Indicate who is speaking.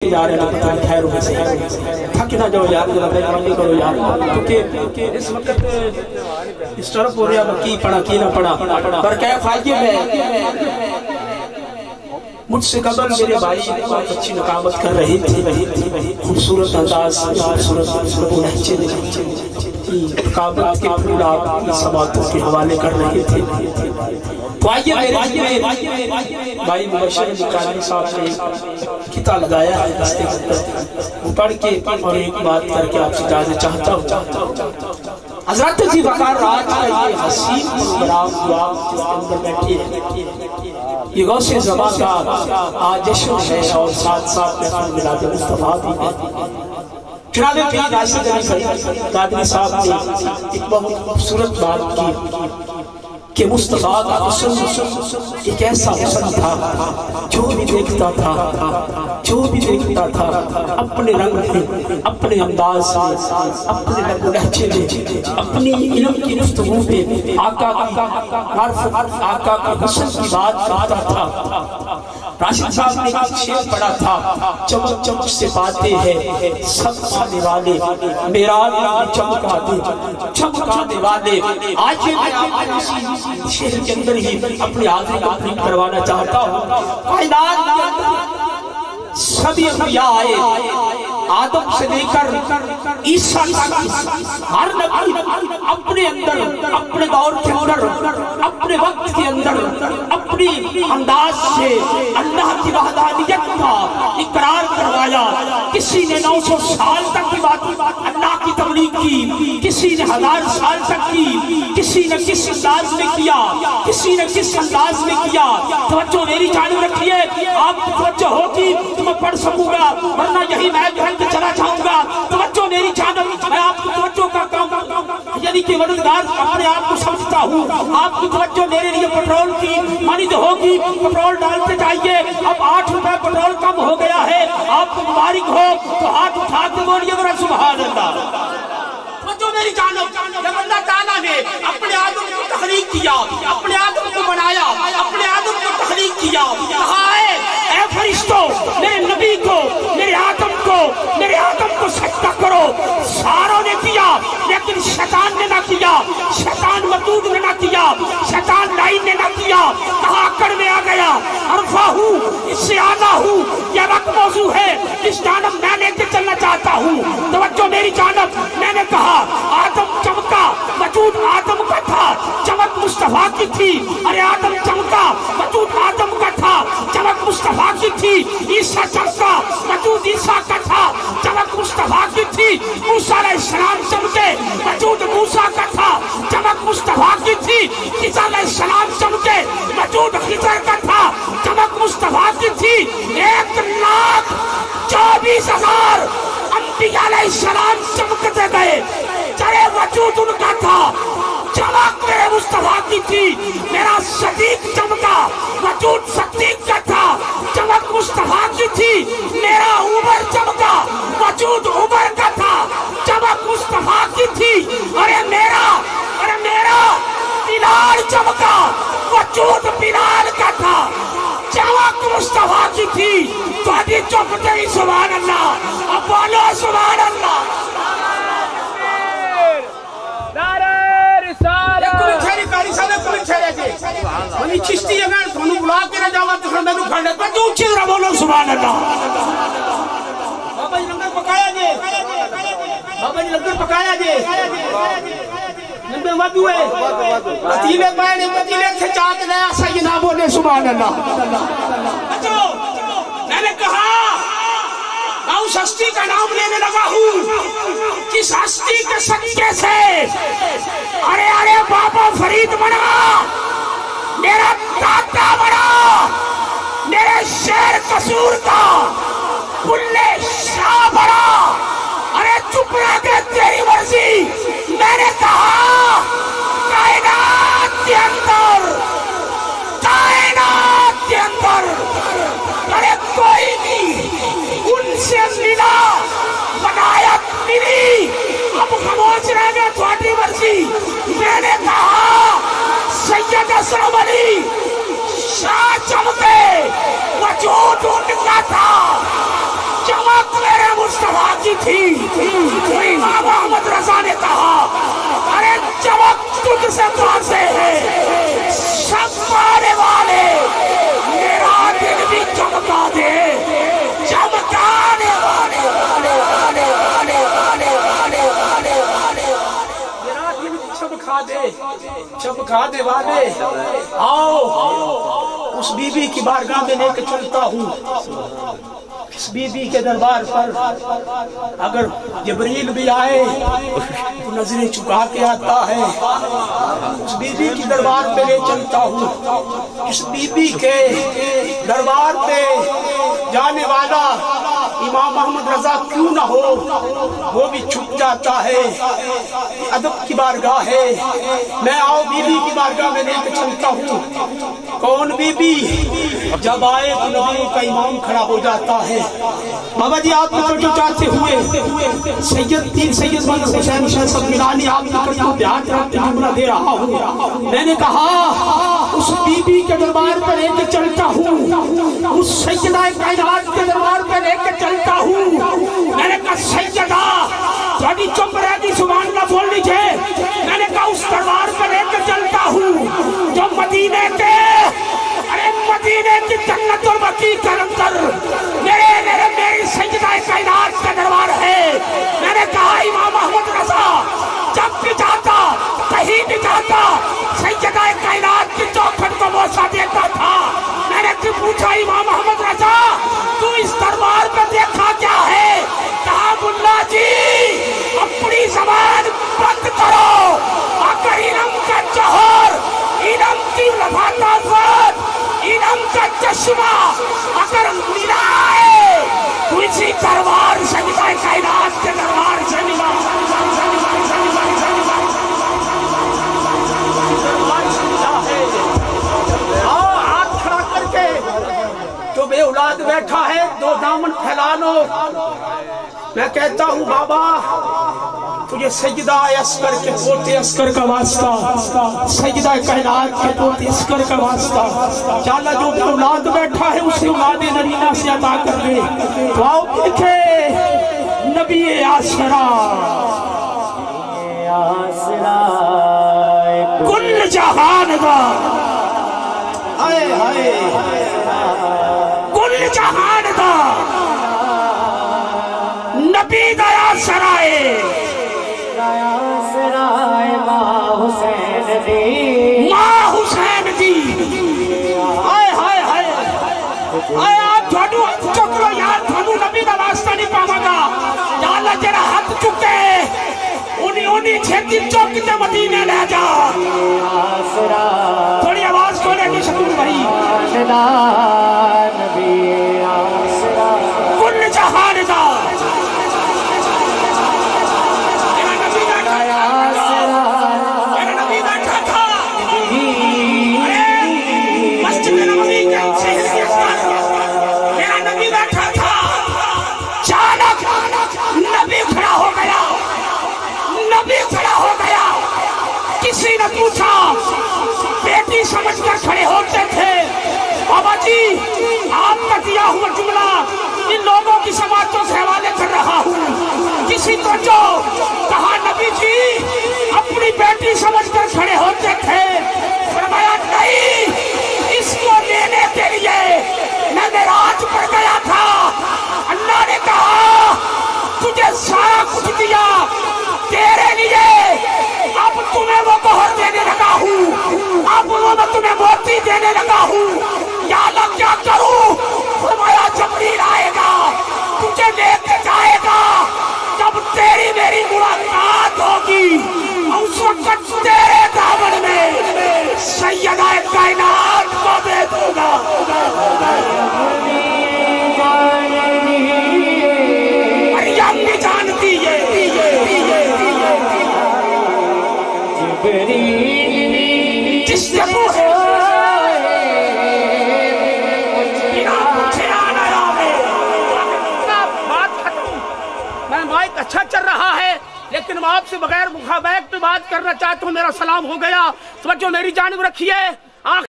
Speaker 1: جا رہے ہیں پتہ خیر ہو سے تھک نہ جاؤ یار ذرا مہربانی کرو یار کیونکہ اس وقت اس طرف ہو رہا کی پڑھا کی نہ پڑھا پر کیا فائدہ ہے مجھ سے قبل میرے بھائی بہت اچھی نقابت کر رہی تھی خوبصورت انداز خوبصورت لہجے نقابت کے پھول آپ کی سماعتوں کے حوالے کر رہے تھے تو آئیے میرے بھائی مبشر مکانی صاحب نے کتا لگایا ہے وہ پڑھ کے اور ایک بات کر کے آپ سے اجازت چاہتا ہوں حضرت جی وقار راج کا یہ حسین پروگرام ہوا جس کے اندر بیٹھے ہیں یہ غوث زمان کا آج جشن ہے اور ساتھ ساتھ محفل میلاد مصطفیٰ بھی ہے جناب پیر راشد علی قادری صاحب نے ایک بہت خوبصورت بات کی کہ مصطفیٰ کا حسن ایک ایسا حسن تھا جو بھی دیکھتا تھا اپنے رنگ میں اپنے انداز میں اپنے رنگ و لہجے میں اپنی علم کی گفتگو میں آقا کی معرفت آقا کے حسن کی بات کرتا تھا راشد صاحب نے ایک شعر پڑھا تھا چمک چمک سے باتیں ہیں سب آنے والے میراد میں چمکانے والے آج میں آپ کو شہر کے اندر ہی اپنی حاضری تقدیم کروانا چاہتا ہوں کائنات کے اندر سبھی انبیاء آئے آدم سے لے کر عیسیٰ تک ہر نبی اپنے اندر اپنے دور کے اندر اپنے وقت کے اندر اپنی انداز سے اللہ کی وحدانیت کا اقرار کروایا کسی نے 900 سال تک کی بات اللہ کی تبلیغ کی کسی نے 1000 سال تک کی کسی نے کس انداز میں کیا کسی نے کس انداز میں کیا توجہ میری جانب رکھیے آپ کی توجہ ہوگی تو میں پڑھ سکوں گا ورنہ یہی میں گھر کے چلا جاؤں گا توجہ میری جانب میں آپ کی توجہ کا کام یعنی کہ مددگار اپنے آپ کو سمجھتا ہوں آپ کی توجہ میرے لیے پٹرول کی مانند ہوگی پٹرول ڈالتے جائیے اب 8 روپے پٹرول کم ہو گیا ہے آپ کو مبارک ہو تو ہاتھ اٹھا کے بولیے ذرا سبحان اللہ توجہ میری جانب جب اللہ تعالیٰ نے اپنے آدم کو تخلیق کیا اپنے آدم کو بنایا اپنے آدم کو تخلیق کیا کہا ہے اے فرشتوں میرے نبی کو میرے آدم کو سجدہ کرو ساروں نے کیا لیکن شیطان نے نہ کیا شیطان مردود نے نہ کیا شیطان لائن نے نہ کیا کہا اکڑ میں آ گیا عرفہ ہوں اس سے آنا ہوں یہ وقت موضوع ہے اس جانب میں لے کے چلنا چاہتا ہوں توجہ میری جانب میں نے کہا آدم چمکا وجود آدم کا تھا چمک مصطفیٰ کی تھی ارے آدم چمکا وجود آدم کا تھا چمک مصطفیٰ کی تھی عیسیٰ چمکا وجود عیسیٰ کا تھا چمک مصطفیٰ کی تھی موسیٰ علیہ السلام چمکے وجود موسیٰ کا تھا چمک مصطفیٰ کی تھی خضر علیہ السلام چمکے وجود خضر کا تھا چمک مصطفیٰ کی تھی 1,24,000 انبیاء علیہ السلام چمکتے گئے چرے وجود ان کا تھا چمک میرے مصطفیٰ کی تھی میرا صدیق چمکا وجود صدیق کا تھا چمک مصطفیٰ کی تھی میرا عمر چمکا وجود عمر کا تھا چمک مصطفیٰ کی تھی ارے میرا بلال چمکا وجود بلال کا تھا چمک مصطفیٰ کی تھی تو ابھی چمکتے ہی سبحان اللہ اب بولو سبحان اللہ منی چشتی اگر تھونو بلا کے نہ جاؤں تو پھر میں نو کھڑنے پر جو اچھی طرح بولو سبحان اللہ بابا جی لنگر پکایا جے بابا جی لنگر پکایا جے لنگر مت ہوئے پتیلے پائے پتیلے سے چاہتے نیا سیدنا بولے سبحان اللہ اچھو میں نے کہا میں اس ہستی کا نام لینے لگا ہوں کس ہستی کے سکے سے ارے بابا فرید بنا میرا داتا بنا میرے شہر قصور کا بلے شاہ بنا ارے چپ رہ کے تیری مرضی میں نے کہا کائنات کے اندر ارے کوئی بھی ان سے ملا بنایت ملی اب خاموش رہ گئے تھوڑی مرضی میں نے کہا سید اسلام علی شاہ چمکے وجود ان کا تھا مصطفیٰ کی تھی تو امام محمد رضا نے کہا ارے چمک تجھ سے واضح ہے سب مارے والے میرا دل بھی چمکا دے چمکانے والے میرا دل چمکا دے چمکانے والے آؤ اس بی بی کی بارگاہ میں لے کے چلتا ہوں اس بی بی کے دربار پر اگر جبریل بھی آئے تو نظریں چکا کے آتا ہے اس بی بی کی دربار پہ لے چلتا ہوں اس بی بی کے دربار پہ جانے والا امام محمد رضا کیوں نہ ہو وہ بھی چھپ جاتا ہے ادب کی بارگاہ ہے میں آؤ بی بی کی بارگاہ میں لے کے چلتا ہوں کون بی بی جب آئے تو نبی کا امام کھڑا ہو جاتا ہے بابا جی آپ کو جو چاہتے ہوئے سید مدد حسین شاہ صاحب گیلانی آپ کی کو دیہات رکھتے جملہ دے رہا ہوں میں نے کہا اس بی بی کے دربار پر لے کے چلتا ہوں اس سیدہ کائنات کے دربار پر لے کے چلتا ہوں میں نے کہا سیدہ تھوڑی چپ رہ دی سبحان اللہ بول لیجئے میں نے کہا اس دربار پر لے کے چلتا ہوں جو مدینے کے ارے مدینے کی جنت اور بقیع کا اندر میری سیدہ کائنات کا دربار ہے میں نے کہا امام محمد رضا جب بھی جاتا کہیں بھی جاتا سیدہ کائنات کی چوکھٹ کو بوسہ دیتا تھا میں نے پوچھا امام محمد رضا تو اس دربار پہ دیکھا کیا ہے کہا ملا جی اپنی زبان بند کرو اگر علم کا جوہر علم کی لطافت علم کا چشمہ اگر ملا ہے تو اسی دربار سے ملا کائنات کے دربار سے ملا ہاتھ کھڑا کر کے جو بے اولاد بیٹھا ہے دو دامن پھیلا لو میں کہتا ہوں بابا تجھے سجدہ اسکر کے پوتے اسکر کا واسطہ سجدہ کائنات کے پوتے اسکر کا واسطہ چالا جو بے اولاد بیٹھا ہے اسے اولاد نرینہ سے عطا کر دے تو آؤ دیکھے نبی آسرا کل جہان دا کل جہان دا نبی دا آسرائے ماں حسین دی آئے ہائے ہائے آئے آپ تھوڑو چکرو یار تھوڑو نبی دا واسطہ نہیں پاما گا یا اللہ جرہ ہاتھ چکے انہی چھتی چوکتے مدینے لے جا تھوڑی آواز کھولے کی شکر بھائی کل جہان دا کسی نے پوچھا بیٹی سمجھ کر کھڑے ہوتے تھے بابا جی آپ کا دیا ہوا جملہ ان لوگوں کی سماعتوں سے حوالے کر رہا ہوں کسی کو جو کہا نبی جی اپنی بیٹی سمجھ کر کھڑے ہوتے تھے فرمایا نہیں اس کو لینے کے لیے میں معراج پر گیا تھا اللہ نے کہا تجھے سارا کچھ دیا تیرے لیے اب تمہیں وہ گوہر دینے لگا ہوں اب وہ میں تمہیں موتی دینے لگا ہوں یا اللہ کیا کروں فرمایا جبریل آئے گا تجھے لے کے جائے گا جب تیری میری ملاقات ہوگی اس وقت تیرے دامن میں سیدہ کائنات کو دے دوں گا مریم بھی جانتی ہے جس سے پوچھے بنا پوچھے آنا ہے بات ختم میں مائک اچھا چل رہا ہے لیکن میں آپ سے بغیر مخابیک پہ بات کرنا چاہتا ہوں میرا سلام ہو گیا توجہ میری جانب رکھیے